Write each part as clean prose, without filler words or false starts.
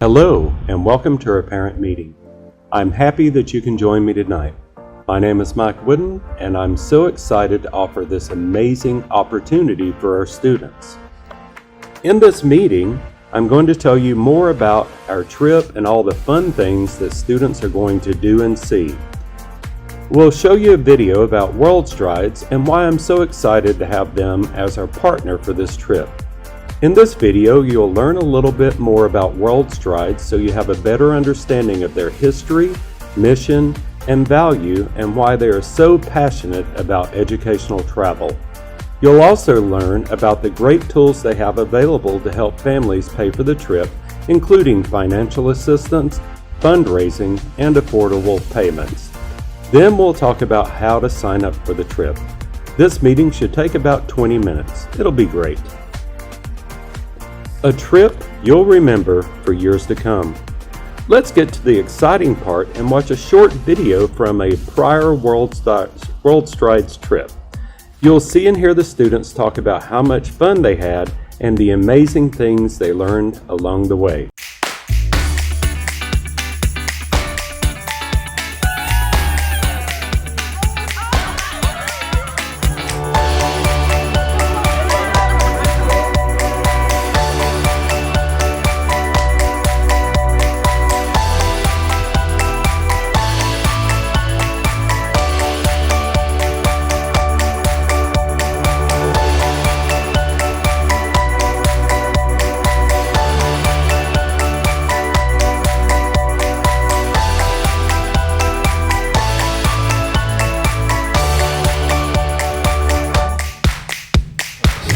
Hello, and welcome to our parent meeting. I'm happy that you can join me tonight. My name is Mike Wooden, and I'm so excited to offer this amazing opportunity for our students. In this meeting, I'm going to tell you more about our trip and all the fun things that students are going to do and see. We'll show you a video about World Strides and why I'm so excited to have them as our partner for this trip. In this video, you'll learn a little bit more about World Strides so you have a better understanding of their history, mission, and value, and why they are so passionate about educational travel. You'll also learn about the great tools they have available to help families pay for the trip, including financial assistance, fundraising, and affordable payments. Then we'll talk about how to sign up for the trip. This meeting should take about 20 minutes. It'll be great. A trip you'll remember for years to come. Let's get to the exciting part and watch a short video from a prior World Strides trip. You'll see and hear the students talk about how much fun they had and the amazing things they learned along the way.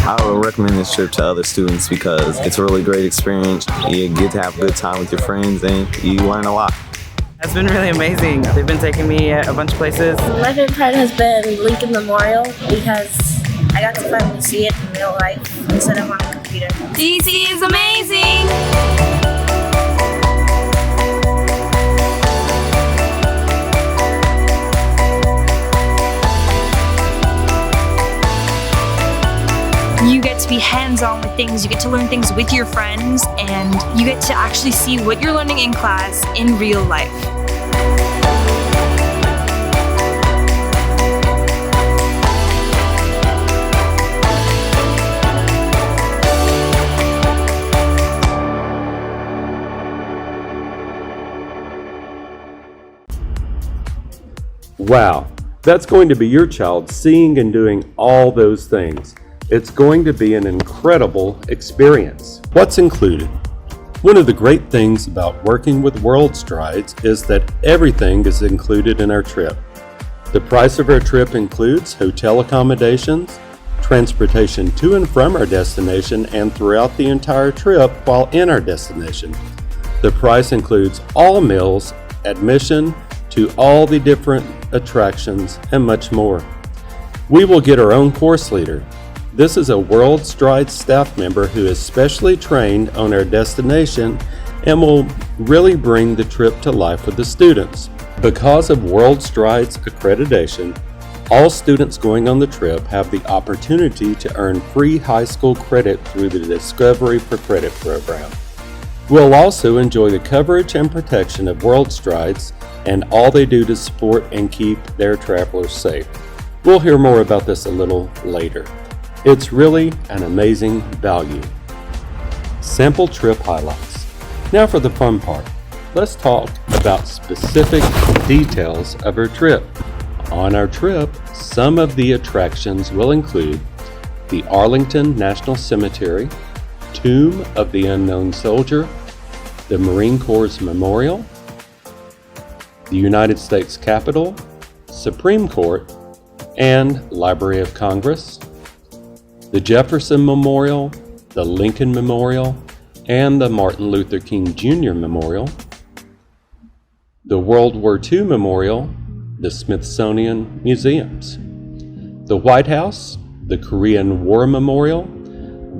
I would recommend this trip to other students because it's a really great experience. You get to have a good time with your friends and you learn a lot. It's been really amazing. They've been taking me a bunch of places. My favorite part has been Lincoln Memorial because I got to finally see it in real life instead of on a computer. DC is amazing! You get to be hands-on with things, you get to learn things with your friends, and you get to actually see what you're learning in class in real life. Wow, that's going to be your child seeing and doing all those things. It's going to be an incredible experience. What's included? One of the great things about working with World Strides is that everything is included in our trip. The price of our trip includes hotel accommodations, transportation to and from our destination and throughout the entire trip while in our destination. The price includes all meals, admission to all the different attractions, and much more. We will get our own course leader. This is a World Strides staff member who is specially trained on our destination and will really bring the trip to life with the students. Because of World Strides accreditation, all students going on the trip have the opportunity to earn free high school credit through the Discovery for Credit program. We'll also enjoy the coverage and protection of World Strides and all they do to support and keep their travelers safe. We'll hear more about this a little later. It's really an amazing value. Sample trip highlights. Now for the fun part. Let's talk about specific details of our trip. On our trip, some of the attractions will include the Arlington National Cemetery, Tomb of the Unknown Soldier, the Marine Corps Memorial, the United States Capitol, Supreme Court, and Library of Congress, the Jefferson Memorial, the Lincoln Memorial, and the Martin Luther King Jr. Memorial, the World War II Memorial, the Smithsonian Museums, the White House, the Korean War Memorial,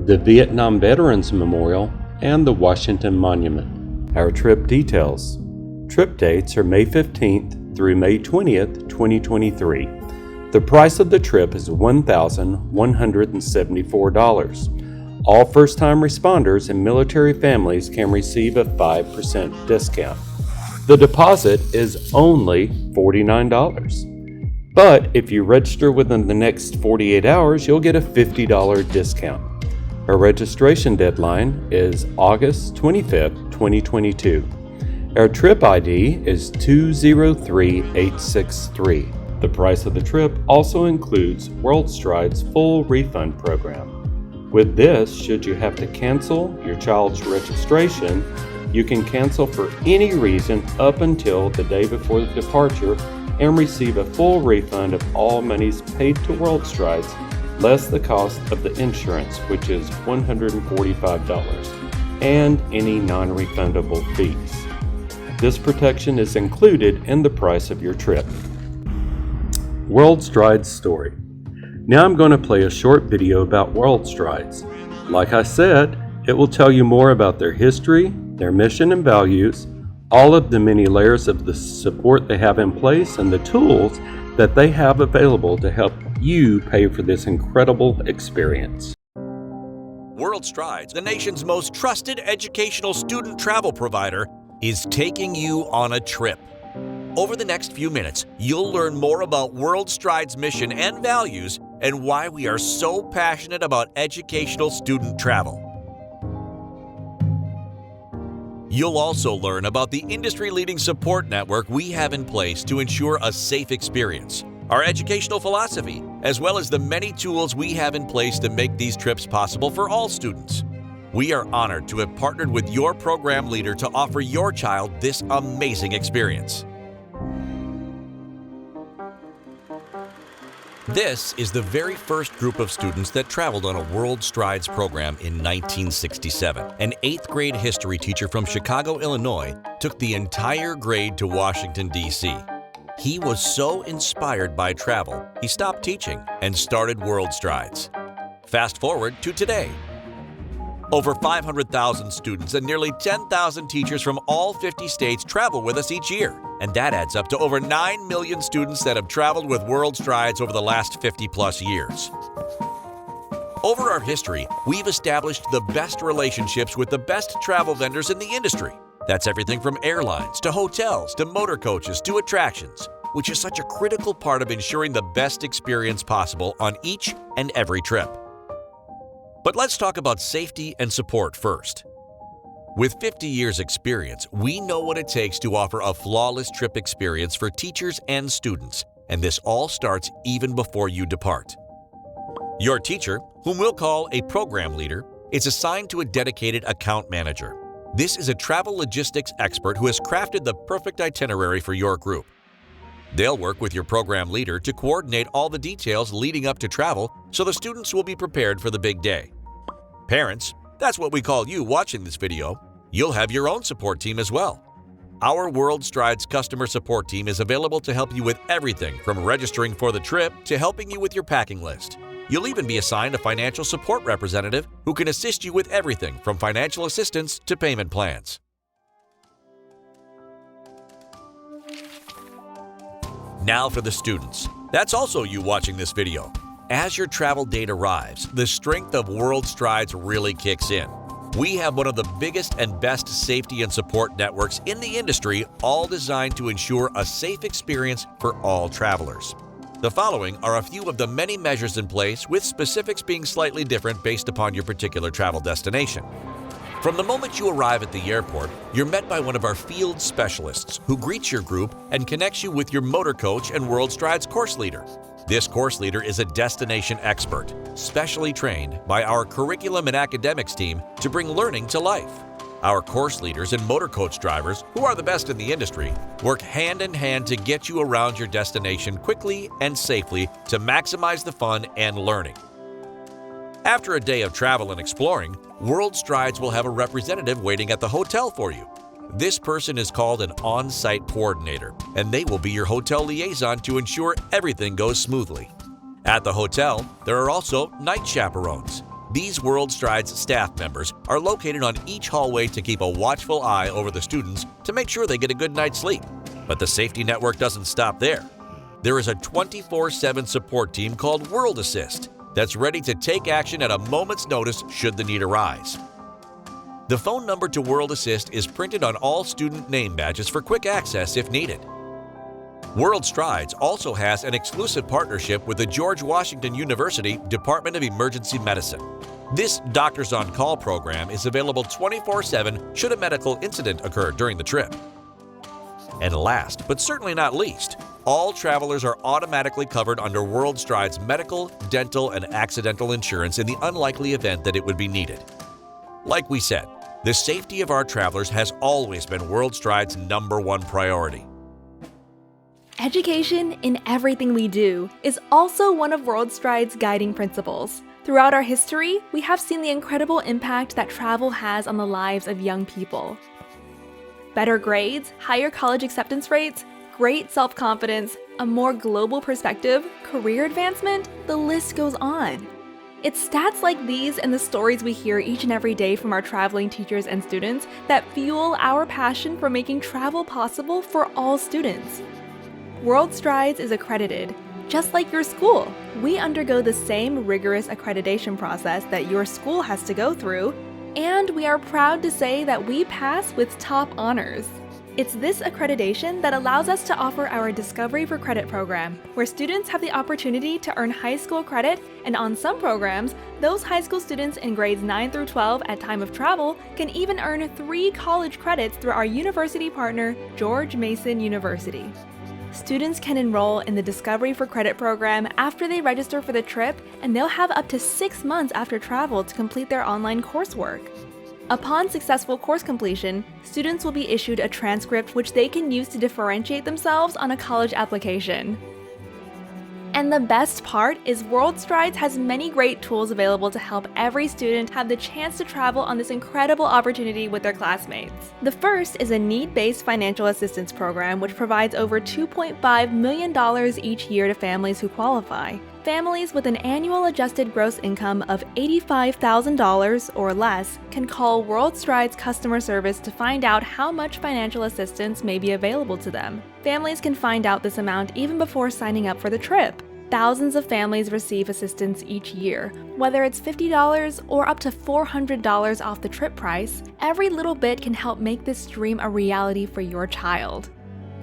the Vietnam Veterans Memorial, and the Washington Monument. Our trip details. Trip dates are May 15th through May 20th, 2023. The price of the trip is $1,174. All first-time responders and military families can receive a 5% discount. The deposit is only $49. But if you register within the next 48 hours, you'll get a $50 discount. Our registration deadline is August 25th, 2022. Our trip ID is 203863. The price of the trip also includes WorldStride's full refund program. With this, should you have to cancel your child's registration, you can cancel for any reason up until the day before the departure and receive a full refund of all monies paid to WorldStrides, less the cost of the insurance, which is $145, and any non-refundable fees. This protection is included in the price of your trip. WorldStrides story. Now I'm going to play a short video about WorldStrides. Like I said, it will tell you more about their history, their mission and values, all of the many layers of the support they have in place, and the tools that they have available to help you pay for this incredible experience. WorldStrides, the nation's most trusted educational student travel provider, is taking you on a trip. Over the next few minutes, you'll learn more about WorldStrides' mission and values and why we are so passionate about educational student travel. You'll also learn about the industry-leading support network we have in place to ensure a safe experience, our educational philosophy, as well as the many tools we have in place to make these trips possible for all students. We are honored to have partnered with your program leader to offer your child this amazing experience. This is the very first group of students that traveled on a WorldStrides program in 1967. An 8th grade history teacher from Chicago, Illinois, took the entire grade to Washington, D.C. He was so inspired by travel, he stopped teaching and started WorldStrides. Fast forward to today. Over 500,000 students and nearly 10,000 teachers from all 50 states travel with us each year. And that adds up to over 9 million students that have traveled with WorldStrides over the last 50-plus years. Over our history, we've established the best relationships with the best travel vendors in the industry. That's everything from airlines to hotels to motor coaches to attractions, which is such a critical part of ensuring the best experience possible on each and every trip. But let's talk about safety and support first. With 50 years' experience, we know what it takes to offer a flawless trip experience for teachers and students, and this all starts even before you depart. Your teacher, whom we'll call a program leader, is assigned to a dedicated account manager. This is a travel logistics expert who has crafted the perfect itinerary for your group. They'll work with your program leader to coordinate all the details leading up to travel so the students will be prepared for the big day. Parents, that's what we call you watching this video. You'll have your own support team as well. Our WorldStrides customer support team is available to help you with everything from registering for the trip to helping you with your packing list. You'll even be assigned a financial support representative who can assist you with everything from financial assistance to payment plans. Now for the students. That's also you watching this video. As your travel date arrives, the strength of WorldStrides really kicks in. We have one of the biggest and best safety and support networks in the industry, all designed to ensure a safe experience for all travelers. The following are a few of the many measures in place, with specifics being slightly different based upon your particular travel destination. From the moment you arrive at the airport, you're met by one of our field specialists who greets your group and connects you with your motor coach and WorldStrides course leader. This course leader is a destination expert, specially trained by our curriculum and academics team to bring learning to life. Our course leaders and motor coach drivers, who are the best in the industry, work hand in hand to get you around your destination quickly and safely to maximize the fun and learning. After a day of travel and exploring, WorldStrides will have a representative waiting at the hotel for you. This person is called an on-site coordinator, and they will be your hotel liaison to ensure everything goes smoothly. At the hotel, there are also night chaperones. These WorldStrides staff members are located on each hallway to keep a watchful eye over the students to make sure they get a good night's sleep. But the safety network doesn't stop there. There is a 24/7 support team called World Assist. that's ready to take action at a moment's notice should the need arise. The phone number to World Assist is printed on all student name badges for quick access if needed. World Strides also has an exclusive partnership with the George Washington University Department of Emergency Medicine. This Doctors on Call program is available 24/7 should a medical incident occur during the trip. And last, but certainly not least, all travelers are automatically covered under World Strides medical, dental, and accidental insurance in the unlikely event that it would be needed. Like we said, the safety of our travelers has always been World Strides' #1 priority. Education in everything we do is also one of World Strides' guiding principles. Throughout our history, we have seen the incredible impact that travel has on the lives of young people. Better grades, higher college acceptance rates, great self-confidence, a more global perspective, career advancement, the list goes on. It's stats like these and the stories we hear each and every day from our traveling teachers and students that fuel our passion for making travel possible for all students. World Strides is accredited. Just like your school, we undergo the same rigorous accreditation process that your school has to go through, and we are proud to say that we pass with top honors. It's this accreditation that allows us to offer our Discovery for Credit program, where students have the opportunity to earn high school credit, and on some programs, those high school students in grades 9 through 12 at time of travel can even earn 3 college credits through our university partner, George Mason University. Students can enroll in the Discovery for Credit program after they register for the trip, and they'll have up to 6 months after travel to complete their online coursework. Upon successful course completion, students will be issued a transcript which they can use to differentiate themselves on a college application. And the best part is World Strides has many great tools available to help every student have the chance to travel on this incredible opportunity with their classmates. The first is a need-based financial assistance program which provides over $2.5 million each year to families who qualify. Families with an annual adjusted gross income of $85,000 or less can call World Strides customer service to find out how much financial assistance may be available to them. Families can find out this amount even before signing up for the trip. Thousands of families receive assistance each year. Whether it's $50 or up to $400 off the trip price, every little bit can help make this dream a reality for your child.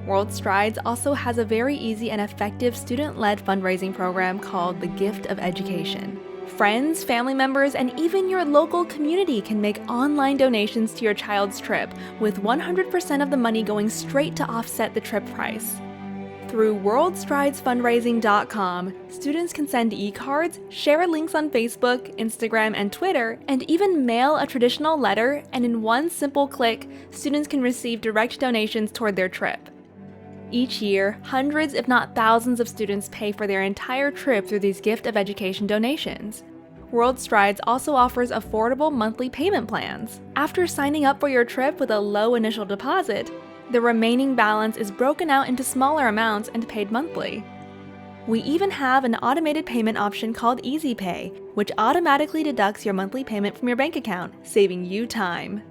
World Strides also has a very easy and effective student-led fundraising program called the Gift of Education. Friends, family members, and even your local community can make online donations to your child's trip, with 100% of the money going straight to offset the trip price. Through WorldStridesFundraising.com, students can send e-cards, share links on Facebook, Instagram, and Twitter, and even mail a traditional letter, and in one simple click, students can receive direct donations toward their trip. Each year, hundreds if not thousands of students pay for their entire trip through these Gift of Education donations. World Strides also offers affordable monthly payment plans. After signing up for your trip with a low initial deposit, the remaining balance is broken out into smaller amounts and paid monthly. We even have an automated payment option called Easy Pay, which automatically deducts your monthly payment from your bank account, saving you time.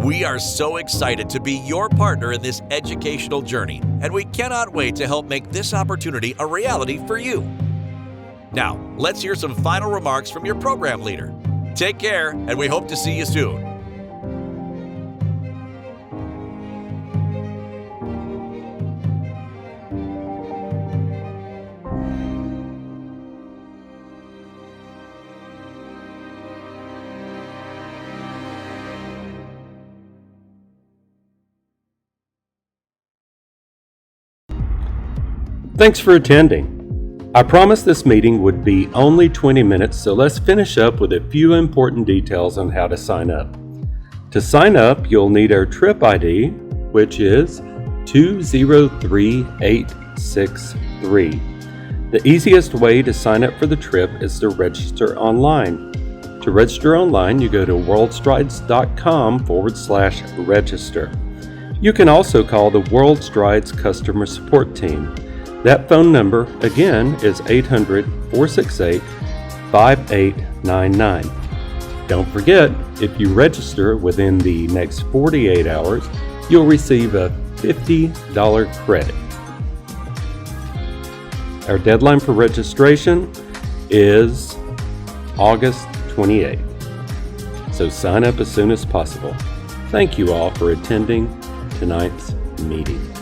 We are so excited to be your partner in this educational journey, and we cannot wait to help make this opportunity a reality for you. Now, let's hear some final remarks from your program leader. Take care, and we hope to see you soon. Thanks for attending. I promised this meeting would be only 20 minutes, so let's finish up with a few important details on how to sign up. To sign up, you'll need our trip ID, which is 203863. The easiest way to sign up for the trip is to register online. To register online, you go to worldstrides.com/register. You can also call the World Strides customer support team. That phone number, again, is 800-468-5899. Don't forget, if you register within the next 48 hours, you'll receive a $50 credit. Our deadline for registration is August 28th. So sign up as soon as possible. Thank you all for attending tonight's meeting.